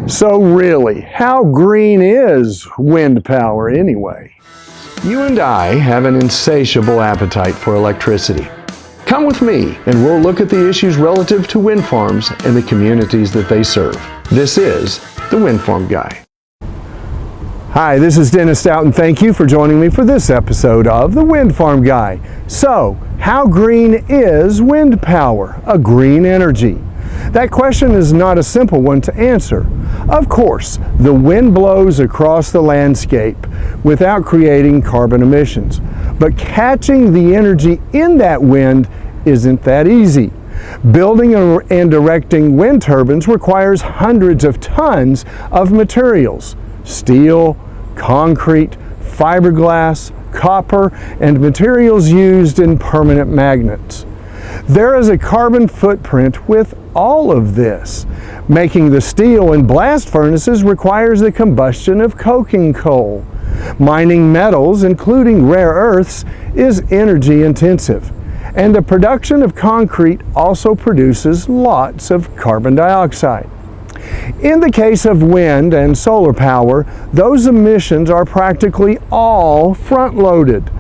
So really, how green is wind power anyway? You and I have an insatiable appetite for electricity. Come with me and we'll look at the issues relative to wind farms and the communities that they serve. This is the Windfarm Guy. Hi, this is Dennis Stout and thank you for joining me for this episode of the Windfarm Guy. So, how green is wind power, a green energy? That question is not a simple one to answer. Of course, the wind blows across the landscape without creating carbon emissions. But catching the energy in that wind isn't that easy. Building and directing wind turbines requires hundreds of tons of materials: steel, concrete, fiberglass, copper, and materials used in permanent magnets. There is a carbon footprint with all of this. Making the steel in blast furnaces requires the combustion of coking coal. Mining metals, including rare earths, is energy intensive. And the production of concrete also produces lots of carbon dioxide. In the case of wind and solar power, those emissions are practically all front-loaded.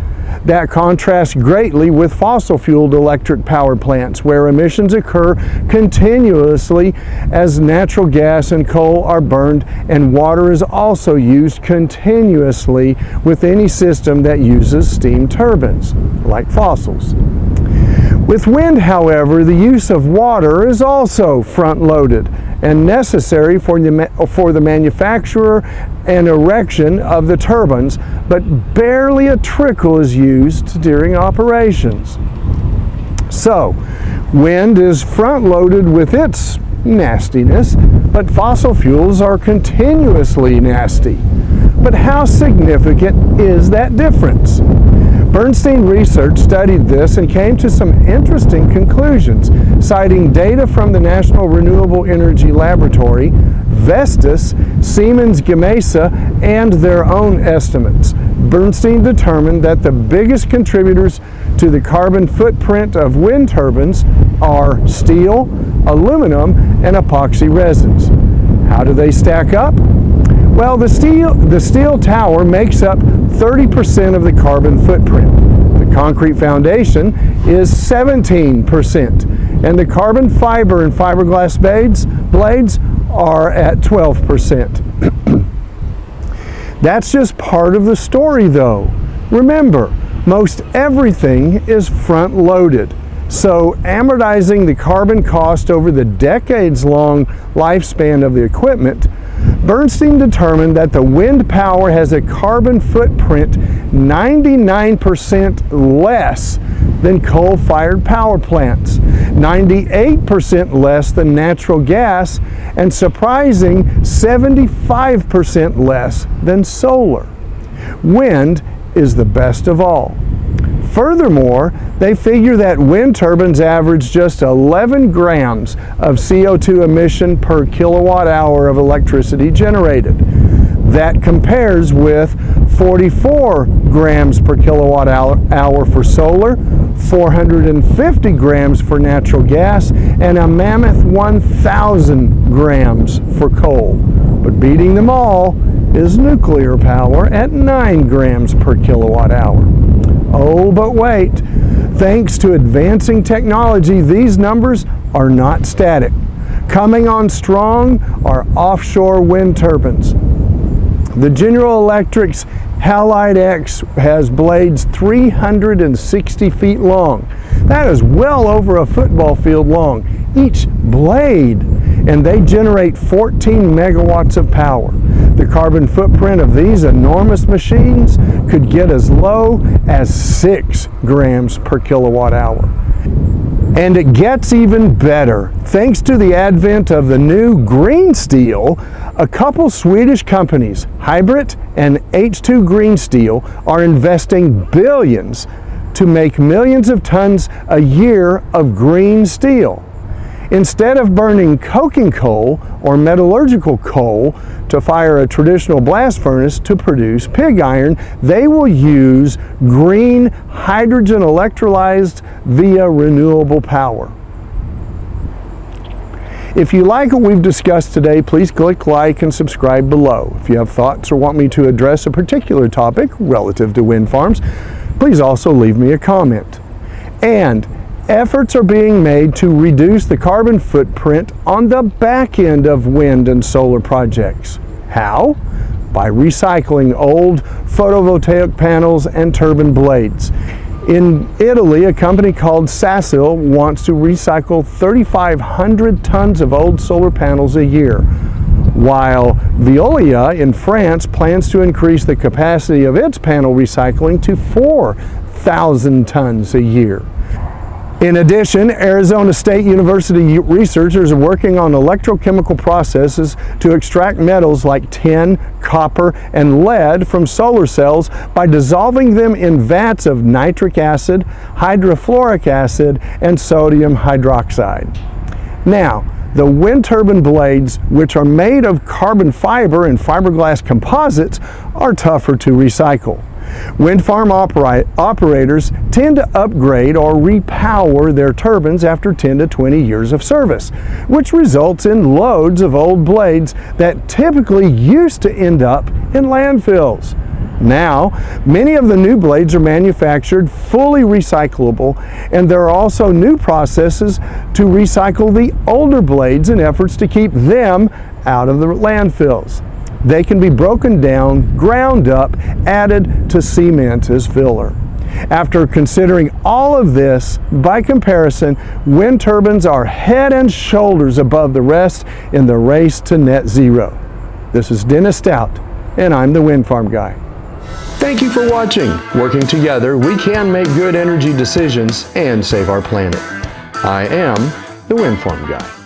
That contrasts greatly with fossil-fueled electric power plants, where emissions occur continuously as natural gas and coal are burned, and water is also used continuously with any system that uses steam turbines, like fossils. With wind, however, the use of water is also front-loaded and necessary for the manufacture and erection of the turbines, but barely a trickle is used during operations. So, wind is front-loaded with its nastiness, but fossil fuels are continuously nasty. But how significant is that difference? Bernstein Research studied this and came to some interesting conclusions, citing data from the National Renewable Energy Laboratory, Vestas, Siemens Gamesa, and their own estimates. Bernstein determined that the biggest contributors to the carbon footprint of wind turbines are steel, aluminum, and epoxy resins. How do they stack up? Well, the steel tower makes up 30% of the carbon footprint. The concrete foundation is 17%, and the carbon fiber and fiberglass blades are at 12%. That's just part of the story, though. Remember, most everything is front-loaded. So amortizing the carbon cost over the decades-long lifespan of the equipment, Bernstein determined that the wind power has a carbon footprint 99% less than coal-fired power plants, 98% less than natural gas, and surprising 75% less than solar. Wind is the best of all. Furthermore, they figure that wind turbines average just 11 grams of CO2 emission per kilowatt hour of electricity generated. That compares with 44 grams per kilowatt hour for solar, 450 grams for natural gas, and a mammoth 1,000 grams for coal. But beating them all is nuclear power at 9 grams per kilowatt hour. Oh, but wait. Thanks to advancing technology, these numbers are not static. Coming on strong are offshore wind turbines. The General Electric's Halide X has blades 360 feet long. That is well over a football field long, each blade, and they generate 14 megawatts of power. The carbon footprint of these enormous machines could get as low as 6 grams per kilowatt hour. And it gets even better. Thanks to the advent of the new green steel, a couple Swedish companies, Hybrit and H2 Green Steel, are investing billions to make millions of tons a year of green steel. Instead of burning coking coal or metallurgical coal to fire a traditional blast furnace to produce pig iron, they will use green hydrogen electrolyzed via renewable power. If you like what we've discussed today, please click like and subscribe below. If you have thoughts or want me to address a particular topic relative to wind farms, please also leave me a comment. And efforts are being made to reduce the carbon footprint on the back end of wind and solar projects. How? By recycling old photovoltaic panels and turbine blades. In Italy, a company called Sassil wants to recycle 3,500 tons of old solar panels a year, while Veolia in France plans to increase the capacity of its panel recycling to 4,000 tons a year. In addition, Arizona State University researchers are working on electrochemical processes to extract metals like tin, copper, and lead from solar cells by dissolving them in vats of nitric acid, hydrofluoric acid, and sodium hydroxide. Now, the wind turbine blades, which are made of carbon fiber and fiberglass composites, are tougher to recycle. Wind farm operators tend to upgrade or repower their turbines after 10 to 20 years of service, which results in loads of old blades that typically used to end up in landfills. Now, many of the new blades are manufactured fully recyclable, and there are also new processes to recycle the older blades in efforts to keep them out of the landfills. They can be broken down, ground up, added to cement as filler. After considering all of this, by comparison, wind turbines are head and shoulders above the rest in the race to net zero. This is Dennis Stout, and I'm the Windfarm Guy. Thank you for watching. Working together, we can make good energy decisions and save our planet. I am the Windfarm Guy.